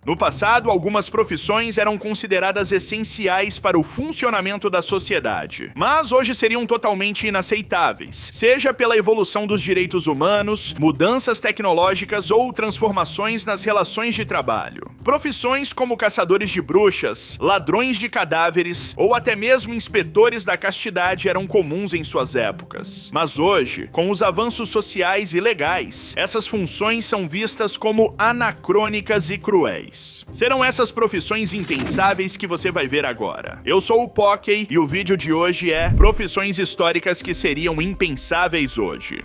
No passado, algumas profissões eram consideradas essenciais para o funcionamento da sociedade, mas hoje seriam totalmente inaceitáveis, seja pela evolução dos direitos humanos, mudanças tecnológicas ou transformações nas relações de trabalho. Profissões como caçadores de bruxas, ladrões de cadáveres ou até mesmo inspetores da castidade eram comuns em suas épocas. Mas hoje, com os avanços sociais e legais, essas funções são vistas como anacrônicas e cruéis. Serão essas profissões impensáveis que você vai ver agora. Eu sou o Pockey e o vídeo de hoje é Profissões históricas que seriam impensáveis hoje.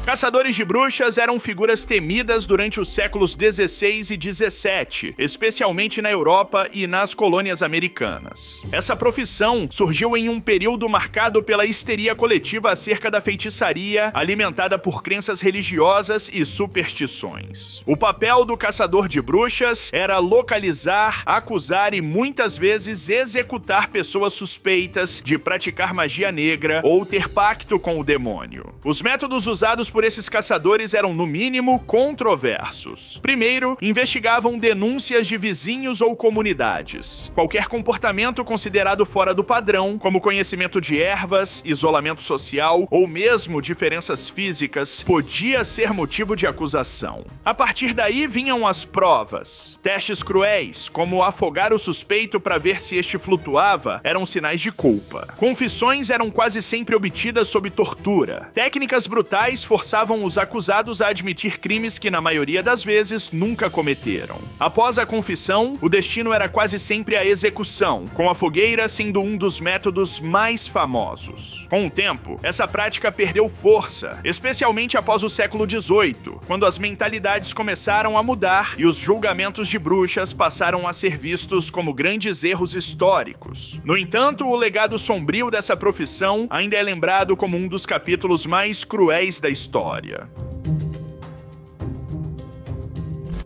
Caçadores de bruxas eram figuras temidas durante os séculos 16 e 17, especialmente na Europa e nas colônias americanas. Essa profissão surgiu em um período marcado pela histeria coletiva acerca da feitiçaria, alimentada por crenças religiosas e superstições. O papel do caçador de bruxas era localizar, acusar e muitas vezes executar pessoas suspeitas de praticar magia negra ou ter pacto com o demônio. Os métodos usados por esses caçadores eram, no mínimo, controversos. Primeiro, investigavam denúncias de vizinhos ou comunidades. Qualquer comportamento considerado fora do padrão, como conhecimento de ervas, isolamento social ou mesmo diferenças físicas, podia ser motivo de acusação. A partir daí vinham as provas. Testes cruéis, como afogar o suspeito para ver se este flutuava, eram sinais de culpa. Confissões eram quase sempre obtidas sob tortura. Técnicas brutais forçavam os acusados a admitir crimes que, na maioria das vezes, nunca cometeram. Após a confissão, o destino era quase sempre a execução, com a fogueira sendo um dos métodos mais famosos. Com o tempo, essa prática perdeu força, especialmente após o século XVIII, quando as mentalidades começaram a mudar e os julgamentos de bruxas passaram a ser vistos como grandes erros históricos. No entanto, o legado sombrio dessa profissão ainda é lembrado como um dos capítulos mais cruéis da história.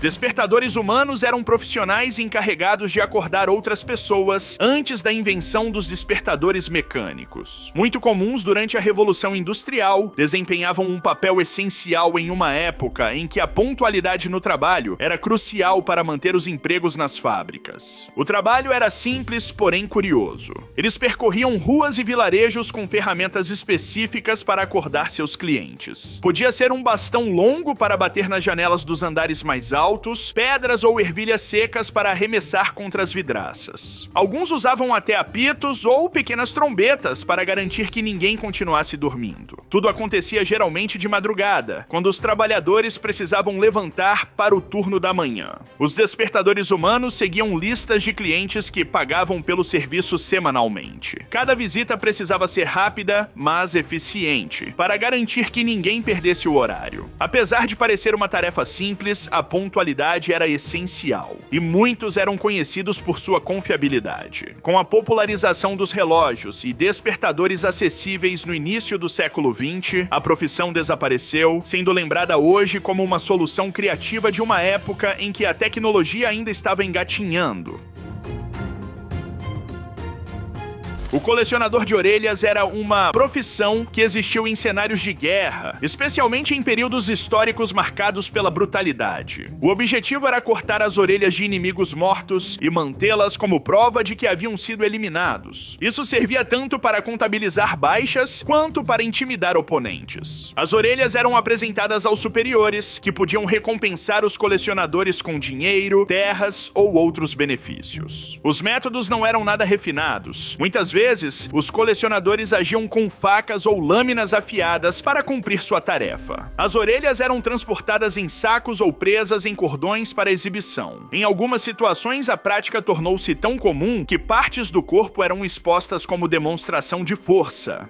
Despertadores humanos eram profissionais encarregados de acordar outras pessoas antes da invenção dos despertadores mecânicos. Muito comuns durante a Revolução Industrial, desempenhavam um papel essencial em uma época em que a pontualidade no trabalho era crucial para manter os empregos nas fábricas. O trabalho era simples, porém curioso. Eles percorriam ruas e vilarejos com ferramentas específicas para acordar seus clientes. Podia ser um bastão longo para bater nas janelas dos andares mais altos, pedras ou ervilhas secas para arremessar contra as vidraças. Alguns usavam até apitos ou pequenas trombetas para garantir que ninguém continuasse dormindo. Tudo acontecia geralmente de madrugada, quando os trabalhadores precisavam levantar para o turno da manhã. Os despertadores humanos seguiam listas de clientes que pagavam pelo serviço semanalmente. Cada visita precisava ser rápida, mas eficiente, para garantir que ninguém perdesse o horário. Apesar de parecer uma tarefa simples, a pontualidade era essencial, e muitos eram conhecidos por sua confiabilidade. Com a popularização dos relógios e despertadores acessíveis no início do século XX, a profissão desapareceu, sendo lembrada hoje como uma solução criativa de uma época em que a tecnologia ainda estava engatinhando. O colecionador de orelhas era uma profissão que existiu em cenários de guerra, especialmente em períodos históricos marcados pela brutalidade. O objetivo era cortar as orelhas de inimigos mortos e mantê-las como prova de que haviam sido eliminados. Isso servia tanto para contabilizar baixas, quanto para intimidar oponentes. As orelhas eram apresentadas aos superiores, que podiam recompensar os colecionadores com dinheiro, terras ou outros benefícios. Os métodos não eram nada refinados. Muitas vezes, os colecionadores agiam com facas ou lâminas afiadas para cumprir sua tarefa. As orelhas eram transportadas em sacos ou presas em cordões para exibição. Em algumas situações, a prática tornou-se tão comum que partes do corpo eram expostas como demonstração de força.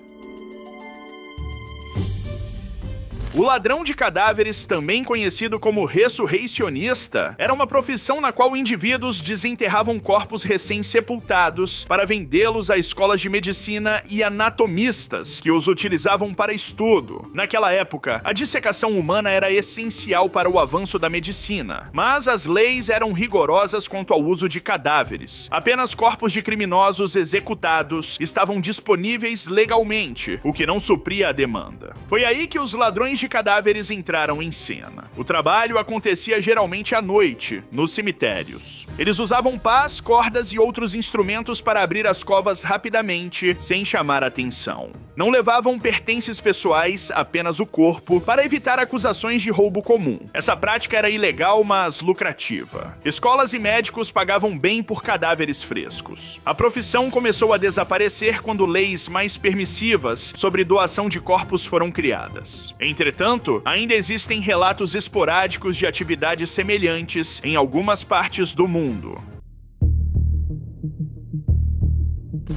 O ladrão de cadáveres, também conhecido como ressurreicionista, era uma profissão na qual indivíduos desenterravam corpos recém-sepultados para vendê-los a escolas de medicina e anatomistas, que os utilizavam para estudo. Naquela época, a dissecação humana era essencial para o avanço da medicina, mas as leis eram rigorosas quanto ao uso de cadáveres. Apenas corpos de criminosos executados estavam disponíveis legalmente, o que não supria a demanda. Foi aí que os ladrões de de cadáveres entraram em cena. O trabalho acontecia geralmente à noite, nos cemitérios. Eles usavam pás, cordas e outros instrumentos para abrir as covas rapidamente, sem chamar atenção. Não levavam pertences pessoais, apenas o corpo, para evitar acusações de roubo comum. Essa prática era ilegal, mas lucrativa. Escolas e médicos pagavam bem por cadáveres frescos. A profissão começou a desaparecer quando leis mais permissivas sobre doação de corpos foram criadas. Entretanto, ainda existem relatos esporádicos de atividades semelhantes em algumas partes do mundo.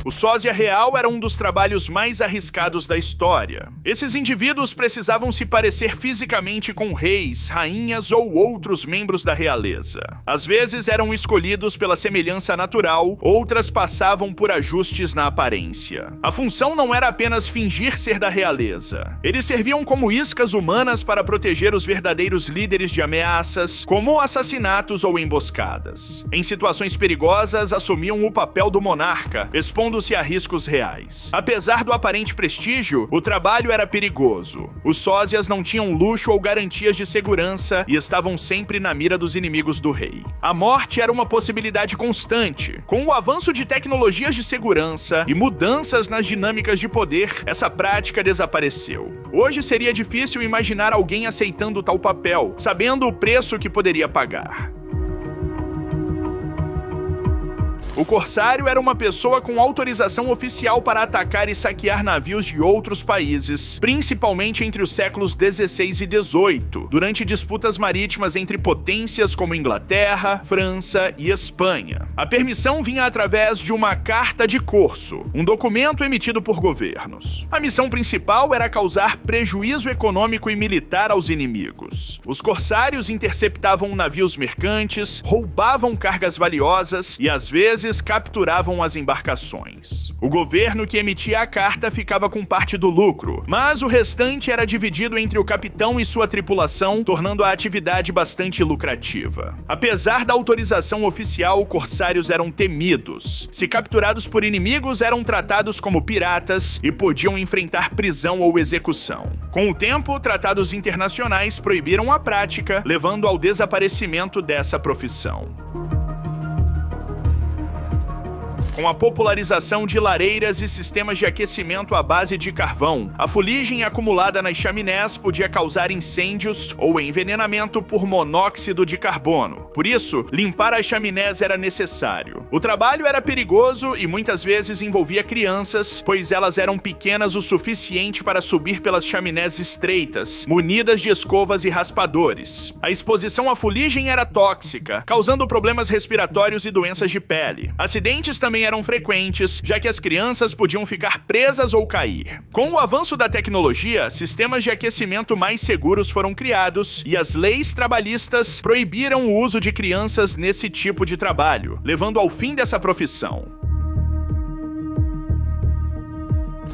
O sósia real era um dos trabalhos mais arriscados da história. Esses indivíduos precisavam se parecer fisicamente com reis, rainhas ou outros membros da realeza. Às vezes eram escolhidos pela semelhança natural, outras passavam por ajustes na aparência. A função não era apenas fingir ser da realeza. Eles serviam como iscas humanas para proteger os verdadeiros líderes de ameaças, como assassinatos ou emboscadas. Em situações perigosas, assumiam o papel do monarca, expondo-se a riscos reais. Apesar do aparente prestígio, o trabalho era perigoso. Os sósias não tinham luxo ou garantias de segurança e estavam sempre na mira dos inimigos do rei. A morte era uma possibilidade constante. Com o avanço de tecnologias de segurança e mudanças nas dinâmicas de poder, essa prática desapareceu. Hoje seria difícil imaginar alguém aceitando tal papel, sabendo o preço que poderia pagar. O corsário era uma pessoa com autorização oficial para atacar e saquear navios de outros países, principalmente entre os séculos XVI e XVIII, durante disputas marítimas entre potências como Inglaterra, França e Espanha. A permissão vinha através de uma carta de corso, um documento emitido por governos. A missão principal era causar prejuízo econômico e militar aos inimigos. Os corsários interceptavam navios mercantes, roubavam cargas valiosas e, às vezes, capturavam as embarcações. O governo que emitia a carta ficava com parte do lucro, mas o restante era dividido entre o capitão e sua tripulação, tornando a atividade bastante lucrativa. Apesar da autorização oficial, corsários eram temidos. Se capturados por inimigos, eram tratados como piratas e podiam enfrentar prisão ou execução. Com o tempo, tratados internacionais proibiram a prática, levando ao desaparecimento dessa profissão. Com a popularização de lareiras e sistemas de aquecimento à base de carvão, a fuligem acumulada nas chaminés podia causar incêndios ou envenenamento por monóxido de carbono. Por isso, limpar as chaminés era necessário. O trabalho era perigoso e muitas vezes envolvia crianças, pois elas eram pequenas o suficiente para subir pelas chaminés estreitas, munidas de escovas e raspadores. A exposição à fuligem era tóxica, causando problemas respiratórios e doenças de pele. Acidentes também eram frequentes, já que as crianças podiam ficar presas ou cair. Com o avanço da tecnologia, sistemas de aquecimento mais seguros foram criados e as leis trabalhistas proibiram o uso de crianças nesse tipo de trabalho, levando ao fim dessa profissão.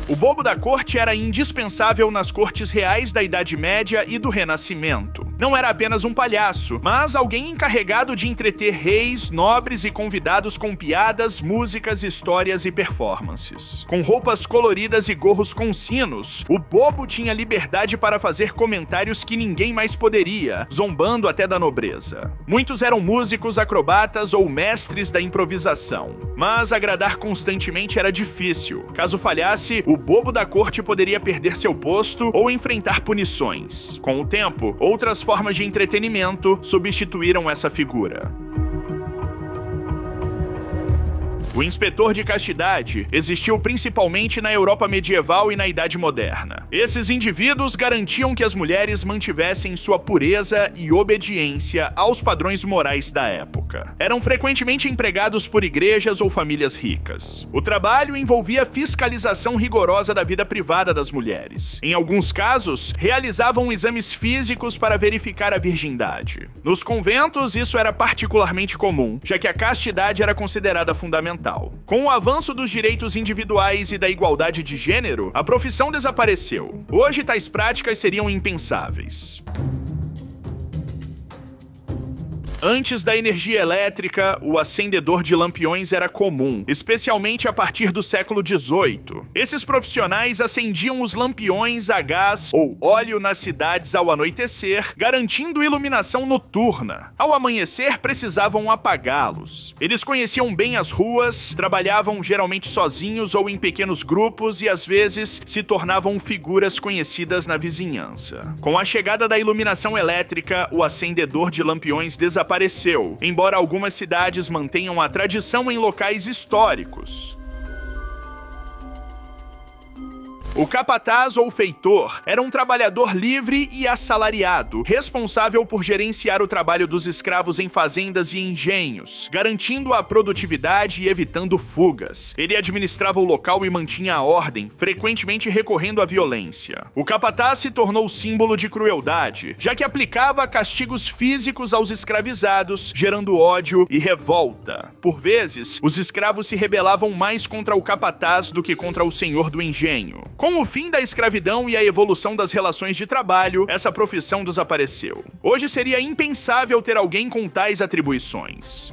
O bobo da corte era indispensável nas cortes reais da Idade Média e do Renascimento. Não era apenas um palhaço, mas alguém encarregado de entreter reis, nobres e convidados com piadas, músicas, histórias e performances. Com roupas coloridas e gorros com sinos, o bobo tinha liberdade para fazer comentários que ninguém mais poderia, zombando até da nobreza. Muitos eram músicos, acrobatas ou mestres da improvisação. Mas agradar constantemente era difícil. Caso falhasse, o bobo da corte poderia perder seu posto ou enfrentar punições. Com o tempo, outras formas de entretenimento substituíram essa figura. O inspetor de castidade existiu principalmente na Europa medieval e na Idade Moderna. Esses indivíduos garantiam que as mulheres mantivessem sua pureza e obediência aos padrões morais da época. Eram frequentemente empregados por igrejas ou famílias ricas. O trabalho envolvia fiscalização rigorosa da vida privada das mulheres. Em alguns casos, realizavam exames físicos para verificar a virgindade. Nos conventos, isso era particularmente comum, já que a castidade era considerada fundamental. Com o avanço dos direitos individuais e da igualdade de gênero, a profissão desapareceu. Hoje, tais práticas seriam impensáveis. Antes da energia elétrica, o acendedor de lampiões era comum, especialmente a partir do século XVIII. Esses profissionais acendiam os lampiões a gás ou óleo nas cidades ao anoitecer, garantindo iluminação noturna. Ao amanhecer, precisavam apagá-los. Eles conheciam bem as ruas, trabalhavam geralmente sozinhos ou em pequenos grupos e às vezes se tornavam figuras conhecidas na vizinhança. Com a chegada da iluminação elétrica, o acendedor de lampiões desapareceu, embora algumas cidades mantenham a tradição em locais históricos. O capataz ou feitor era um trabalhador livre e assalariado, responsável por gerenciar o trabalho dos escravos em fazendas e engenhos, garantindo a produtividade e evitando fugas. Ele administrava o local e mantinha a ordem, frequentemente recorrendo à violência. O capataz se tornou símbolo de crueldade, já que aplicava castigos físicos aos escravizados, gerando ódio e revolta. Por vezes, os escravos se rebelavam mais contra o capataz do que contra o senhor do engenho. Com o fim da escravidão e a evolução das relações de trabalho, essa profissão desapareceu. Hoje seria impensável ter alguém com tais atribuições.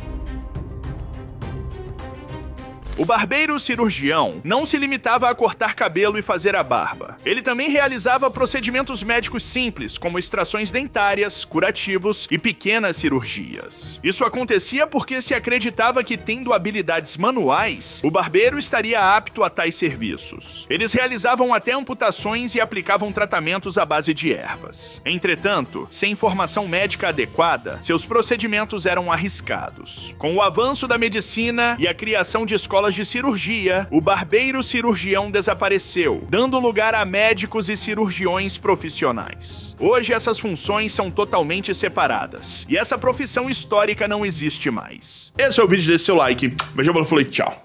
O barbeiro cirurgião não se limitava a cortar cabelo e fazer a barba. Ele também realizava procedimentos médicos simples, como extrações dentárias, curativos e pequenas cirurgias. Isso acontecia porque se acreditava que, tendo habilidades manuais, o barbeiro estaria apto a tais serviços. Eles realizavam até amputações e aplicavam tratamentos à base de ervas. Entretanto, sem formação médica adequada, seus procedimentos eram arriscados. Com o avanço da medicina e a criação de escolas de cirurgia, o barbeiro cirurgião desapareceu, dando lugar a médicos e cirurgiões profissionais. Hoje essas funções são totalmente separadas, e essa profissão histórica não existe mais. Esse é o vídeo, deixe seu like, beijão, falei, tchau.